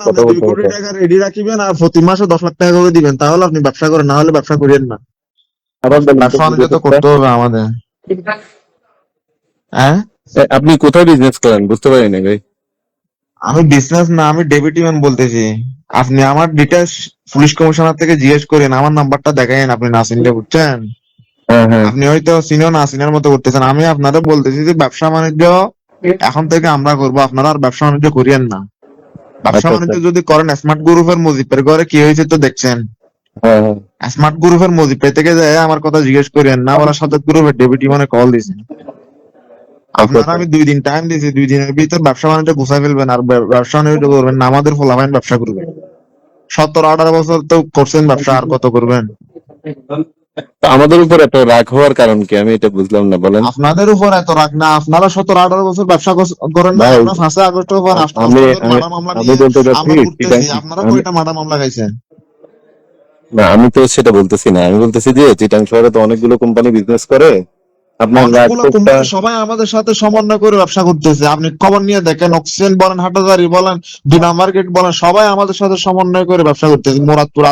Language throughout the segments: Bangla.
আপনি কথা 2 বলতে কোটি হতো। টাকা রেডি রাখিবেন আর প্রতি মাসে 10 লাখ টাকা করে দিবেন, তাহলে আপনি ব্যবসা করেন, না হলে ব্যবসা করিয়েন না। আবার বলেন তো ব্যবসা বাণিজ্য তো বিজনেসটা। করতে হবে আমাদের। হ্যাঁ, আপনি কোথায় বিজনেস করেন বুঝতে পারি না ভাই। আমি বিজনেস না, আমি ডেবিটি ম্যান বলতেছি। আপনি আমার ডিটেলস পুলিশ কমিশনার থেকে জিজ্ঞেস করেন, আমার নাম্বারটা দেখাইন, আপনি না চিনলে, বুঝছেন? হ্যাঁ হ্যাঁ। আপনি হয়তো চিনেও না চিনার মতো করতেছেন। আমি আপনারা বলতেছি যে ব্যবসা বাণিজ্য এখন থেকে আমরা করবো, আপনারা আর ব্যবসা বাণিজ্য করিয়েন না। ব্যবসা আচ্ছা আচ্ছা। বাণিজ্য যদি করেন, স্মার্ট গ্রুপের মুজিবের ঘরে কি হয়েছে তো দেখছেন। হ্যাঁ হ্যাঁ। স্মার্ট গ্রুপের মুজিব থেকে যায় আমার কথা জিজ্ঞেস করেন না, বলা সাথে গ্রুপের ডেবিটি মানে কল দিয়েছেন। আচ্ছা আপনারা আচ্ছা। আমি 2 দিন টাইম দিয়েছি, 2 দিনের ভিতর ব্যবসা বাণিজ্য গুছাই ফেলবেন, আর ব্যবসা বাণিজ্য করবেন না, আমাদের ফলাফাইন ব্যবসা করবেন। 17-18 বছর তো করছেন ব্যবসা, আর কত করবেন? তো আমাদের উপর এত রাগ হওয়ার কারণ কি আমি এটা বুঝলাম না, বলেন। আপনাদের উপর এত রাগ না, আপনারা 17-18 বছর ব্যবসা করেন না, ভাই আমরা 5 আগস্টের পর আমি অষ্টমদের আমি মার্ডার মামলা আমি নিয়ে বলতে চাচ্ছি আমরা ঘুরতেছি, আপনারা আমি কয়টা মার্ডার মামলা খাইছেন? না, আমি তো সেটা বলতেছি না, আমি বলতেছি যে চিটাং শহরে তো অনেকগুলো কোম্পানি বিজনেস করে, আপনার রাগ অনেকগুলো ক্ষোভটা। কোম্পানি সবাই আমাদের সাথে সমন্বয় করে ব্যবসা করতেছে, আপনি খবর নিয়ে দেখেন, অক্সিজেন বলেন, হাটাজারি বলেন, বিনা মার্কেট বলেন, সবাই আমাদের সাথে সমন্বয় করে ব্যবসা করতেছে, মোরাদপুর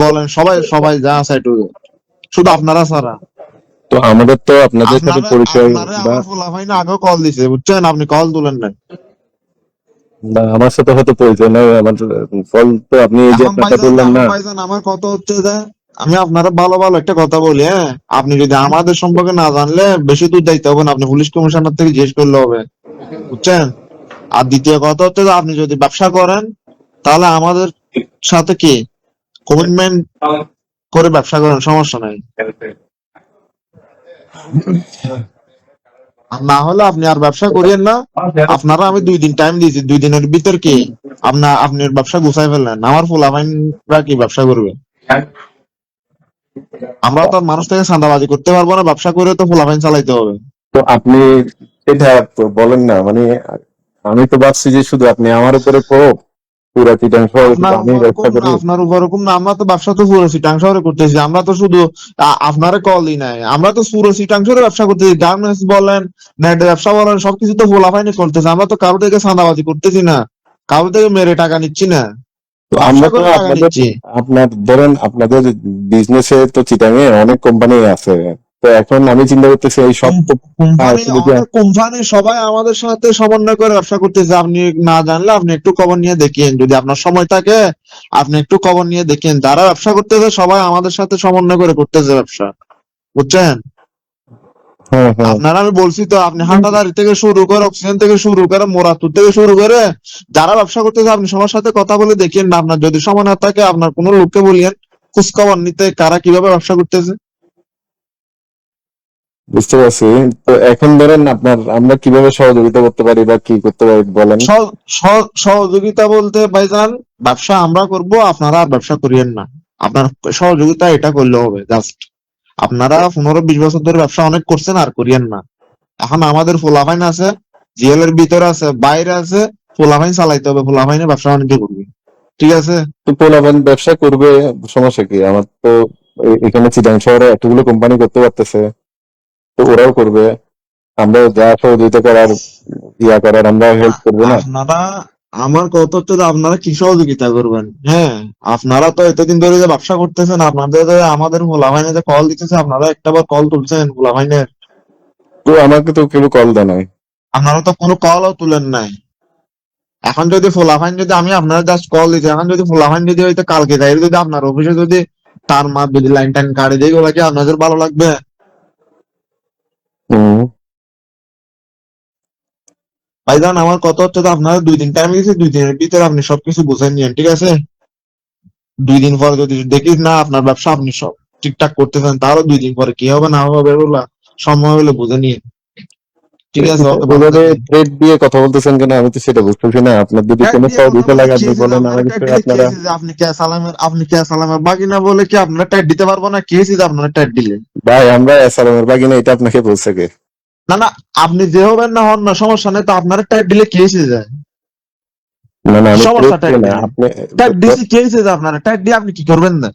বলেন, সবাই সবাই যা আছে শুধু আপনারা ছাড়া। তো আমাদের তো আপনাদের সাথে আপনারা পরিচয় আপনারা বা আমার ফুলাফাইন আগেও কল দিছে, বুঝছেন, আপনি কল তুলেন না। বা আমার সাথে হয়তো পরিচয় নাই আমার। ফল তো আপনি এই যে আপনারটা বললেন এখন না। ভাইজান আমার কথা হচ্ছে যে আমি আপনারা ভালো ভালো একটা কথা বলি, হ্যাঁ, আপনি যদি আমাদের সম্পর্কে না জানলে বেশি দূর যাইতে হবে না, আপনি পুলিশ কমিশনার থেকে জিজ্ঞেস করলে হবে, বুঝছেন? আর দ্বিতীয় কথা হচ্ছে যে আপনি যদি ব্যবসা করেন, তাহলে আমাদের সাথে কি কমিটমেন্ট করে ব্যবসা করেন, সমস্যা নাই। আর না হলে আপনি আর ব্যবসা করিয়েন না। আপনারা আমি 2 দিন টাইম দিয়েছি, 2 দিনের ভিতর কি আপনার ব্যবসা গুছাই ফেললেন, আমার ফুলাফাইনরা কি ব্যবসা করবে? আমরা তো আর মানুষ থেকে চাঁদাবাজি করতে পারবো না, ব্যবসা করে তো ফুলাফাইন চালাইতে হবে। তো আপনি এটা বলেন না মানে, আমি তো ভাবছি যে শুধু আপনি আমার উপরে ক্ষোভ, পুরা চিটাং শহরে শুধু আপনার আমি ব্যবসা ওরকম না, করি। আপনার ওরকম না, আমরা তো ব্যবসা তো পুরো চিটাং শহরে করতেছি, আমরা তো শুধু আপনারে কল দিই নাই, আমরা তো পুরো চিটাং শহরে ব্যবসা করতেছি, গার্মেন্টস বলেন, নেট ব্যবসা বলেন, সবকিছু তো ফুলাফাইনে করতেছি, আমরা তো কারো থেকে চাঁদাবাজি করতেছি না, কারো থেকে মেরে টাকা নিচ্ছি না, তো ব্যবসা আমরা তো করে টাকা আপনাদের, নিচ্ছি। আপনার ধরেন আপনাদের বিজনেসে তো চিটাং এ অনেক কোম্পানি আছে। তো এখন আমি চিন্তা করতেছি এই সব কোম্পানি, আসলে যে। অনেক কোম্পানি সবাই আমাদের সাথে সমন্বয় করে ব্যবসা করতেছে, আপনি না জানলে আপনি একটু খবর নিয়ে দেখেন, যদি আপনার সময় থাকে আপনি একটু খবর নিয়ে দেখেন, যারা ব্যবসা করতেছে সবাই আমাদের সাথে সমন্বয় করে করতেছে ব্যবসা, বুঝছেন? হ্যাঁ হ্যাঁ। আপনারা আমি বলছি তো, আপনি হাটাদারি থেকে শুরু করে অক্সিজেন থেকে শুরু করে মোরাতুর থেকে শুরু করে যারা ব্যবসা করতেছে, আপনি সবার সাথে কথা বলে দেখেন না, আপনার যদি সময় না থাকে আপনার কোনো লোককে বলিয়েন খোঁজ খবর নিতে, কারা কিভাবে ব্যবসা করতেছে। বুঝতে পারছি। তো এখন ধরেন আপনার আমরা কিভাবে সহযোগিতা করতে পারি বা কি করতে পারি বলেন। সহযোগিতা বলতে ভাইজান, ব্যবসা আমরা করব, আপনারা আর ব্যবসা করিয়েন না। আপনার সহযোগিতা এটা করলে হবে জাস্ট, আপনারা 15-20 বছর ধরে ব্যবসা অনেক করছেন, আর করিয়েন না। এখন আমাদের ফুলাফাইন আছে, জিএল এর ভিতরে আছে, বাইরে আছে, ফুলাফাইন চালাইতে হবে, ফুলাফাইনে ব্যবসা বাণিজ্য করবে, ঠিক আছে? তো পোলাপান ব্যবসা করবে, সমস্যা কি আমার তো। এখানে চিটাং শহরে এতগুলো কোম্পানি করতে পারতেছে, তো ওরাও করবে। আমরা যা সহযোগিতা করার, ইয়া করার আমরা হেল্প করবো না। আপনারা, আমার কথা হচ্ছে যে আপনারা কি সহযোগিতা করবেন? হ্যাঁ, আপনারা তো এতদিন ধরে যে ব্যবসা করতেছেন, আপনাদের আমাদের ফুলাফাইনে যে কল দিতেছে, আপনারা একটাবার কল তুলছেন ফুলাফাইনের? তো আমাকে তো কেউ কল দেয় নাই। আপনারা তো কোনো কলও তুলেন নাই। এখন যদি ফুলাফাইন, যদি আমি আপনারা জাস্ট কল দিচ্ছি, এখন যদি ফুলাফাইন যদি হয়তো কালকে যাই, যদি আপনার অফিসে যদি তার মা যদি লাইন টাইন কাটে দিয়ে, ওগুলা কি আপনাদের ভালো লাগবে? হম। ভাইজান আমার কথা হচ্ছে যে আপনারা 2 দিন টাইম দিয়েছে, 2 দিনের ভিতরে আপনি সবকিছু বুঝে নিয়েন, ঠিক আছে? 2 দিন পর যদি দেখি না আপনার ব্যবসা আপনি সব ঠিকঠাক করতেছেন, তাহলে 2 দিন পরে কি হবে না হবে ওগুলা সময় হলে বুঝে নিয়ে, ঠিক আছে? ওকে, ভালো এভাবে থাকেন। থ্রেড দিয়ে কথা বলতেছেন কেন, আমি তো সেটা বুঝতেছি না। আপনার যদি ট্যাগ কোনো দিয়ে কথা সহযোগিতা বলতে লাগে আপনি খেয়েছি যে বলেন আপনারা আমাকে, ট্যাগ দিলে আপনারা। খেয়েছি যে আপনি কে সালামের বাগিনা বলে কি আপনারা ট্যাগ দিতে পারবো না, খেয়েছি যে আপনারা ট্যাগ দিলে। ভাই আমরা এসালামের বাগিনা, এটা আপনাকে বলছে কে? না না, আপনি যে হবেন না হন না, সমস্যা নেই তো, আপনারা ট্যাগ দিলে খেয়েছি যায়, না না, কি আমি সমস্যা থ্রেড ট্যাগ দিয়ে না দিলে? আপনি। ট্যাগ দিছি খেয়েছি যে, আপনারা ট্যাগ দিয়ে আপনি কি করবেন না?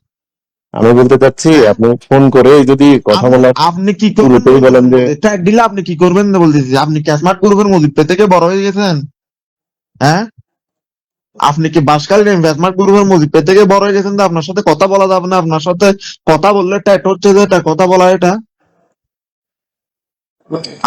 আমি বলতে চাচ্ছি হ্যাঁ, আপনি ফোন করে যদি কথা আপনি বলার আপনি কি করবেন না শুরুতেই বলেন বলতেছেন, যে। বলতে ট্যাগ দিলে আপনি কি করবেন না বলতেছি, আপনি কি স্মার্ট গ্রুপের মধ্যে থেকে বড় হয়ে গেছেন? হ্যাঁ, আপনি কি বাসকালীন ইনভেস্টমেন্ট গ্রুপের মুজিব থেকে বড় হয়ে গেছেন যে আপনার সাথে কথা বলা যাবে না? আপনার সাথে কথা বললে এটা হচ্ছে যে এটা কথা বলা এটা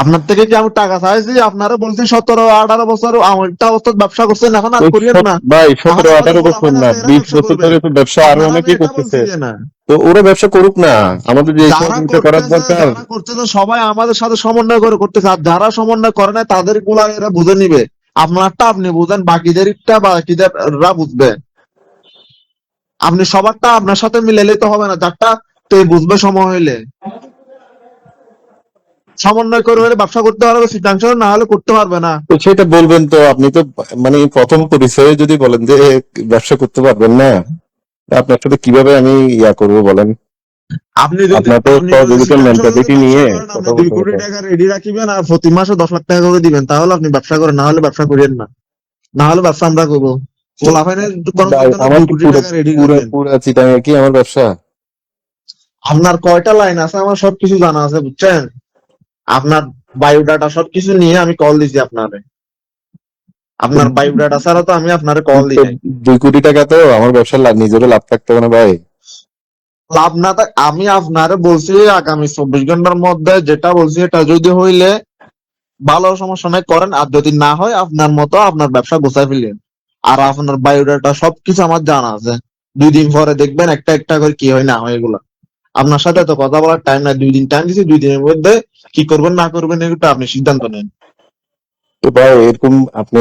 আপনার থেকে কি আমি টাকা চাইছি? আপনারা বলছি 17-18 বছর একটা অবস্থায় ব্যবসা করছেন, এখন আর ওই করিয়েন না। ভাই এখন 17-18 আমাদের বছর পোলাপান না, আছে, এরা 20 ব্যবসা বছর করবে। ধরে তো ব্যবসা আরো আপনারা আমি অনেকেই এটা বলছি করতেছে। যে না, তো ওরা ব্যবসা করুক না, আমাদের যে যারা সহযোগিতা করার করতেছে দরকার। যারা করতেছে সবাই আমাদের সাথে সমন্বয় করে করতেছে, আর যারা সমন্বয় করে না তাদের গুলা এরা বুঝে নিবে। আপনারটা আপনি বুঝেন, বাকিদেরটা বাকিদেররা বুঝবে। আপনি সবারটা আপনার সাথে মিলাইলে তো হবে না, যারটা তো বুঝবে সময় হইলে। সমন্বয় করে হলে ব্যবসা করতে পারবে, শীতাংশ না হলে করতে পারবে না। তো সেটা বলবেন তো, আপনি তো মানে প্রথম পরিচয়ে যদি বলেন যে ব্যবসা করতে পারবেন না, আপনার সাথে কিভাবে আমি করবো বলেন? আপনি যদি আপনার তো আপনি যদি সহযোগিতার শীতাংশ যদি মেন্টালিটি ব্যবসা নিয়ে করেন, আপনি কথা বলতে 2 কোটি হবে। টাকা রেডি রাখিবেন আর প্রতি মাসে 10 লাখ টাকা করে দিবেন, তাহলে আপনি ব্যবসা করেন, না হলে ব্যবসা করেন না। না হলে ব্যবসা আমরা করবো। পোলাপাইনের করার জন্য আমার 2 কি কোটি পুরো টাকা রেডি পুরো করবেন। পুরো চিটাঙে কি আমার ব্যবসা? আপনার কয়টা লাইন আছে আমার সবকিছু জানা আছে, বুঝছেন? আপনার বায়োডাটা সবকিছু নিয়ে আমি কল দিছি আপনারে। আপনার বায়োডাটা ছাড়া তো আমি আপনারে কল দিই তো নাই। 2 কোটি টাকা তো আমার ব্যবসার নিজেরও লাভ থাকতে হবে না ভাই? লাভ না থাক, আমি আপনারে বলছি আগামী 24 ঘন্টার মধ্যে যেটা বলছি এটা যদি হইলে ভালো, সমস্যা নাই করেন, আর যদি না হয় আপনার মতো আপনার ব্যবসা গোছায় ফেলেন। আর আপনার বায়োডাটা সবকিছু আমার জানা আছে। 2 দিন পরে দেখবেন একটা একটা করে কি হয় না হয় এগুলা। আপনার সাথে তো কথা বলার টাইম নাই, 2 দিন টাইম দিছি, 2 দিনের মধ্যে কি করবেন না করবেন এটা আপনি সিদ্ধান্ত নেন। তো ভাই এরকম আপনি